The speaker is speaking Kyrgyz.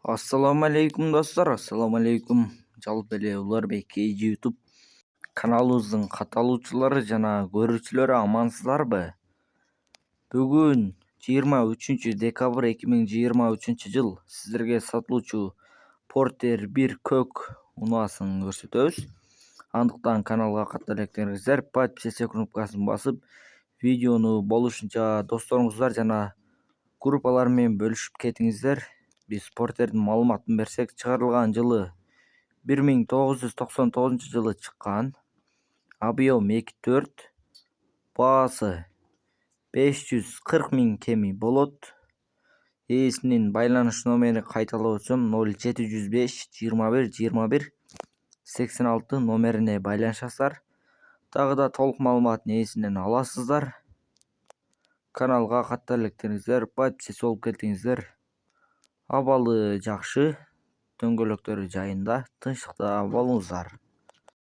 Assalamu alaikum достар, assalamu alaikum. Жалпы эле Уларбек KG YouTube каналыбыздын катталуучулары жана көрүүчүлөрү амансыздарбы? Бүгүн 23 декабрь 2023 жыл сиздерге сатылуучу Porter 1 көк унаасын көрсөтөбүз. Андыктан каналга каттала электиңиздер, подписаться кнопкасын басып, видеону болушунча досторуңуздар жана группалар менен бөлүшүп кетиңиздер. Биз Porter'дин маалыматын берсек, чыгарылган жылы 1999 чыккан. Объем 2.4, баасы 540 000 кеми болот. Ээсинин байланыш номери кайталап өтсөм 0705 21 21 86 номерине байланышасыздар. Дагы да толук маалыматын ээсинен аласыздар. Каналга каттала электиңиздер, подписаться болуп кетиңиздер. Абалы жакшы, дөңгөлөктөрү жайында, тынчтыкта болуңуздар.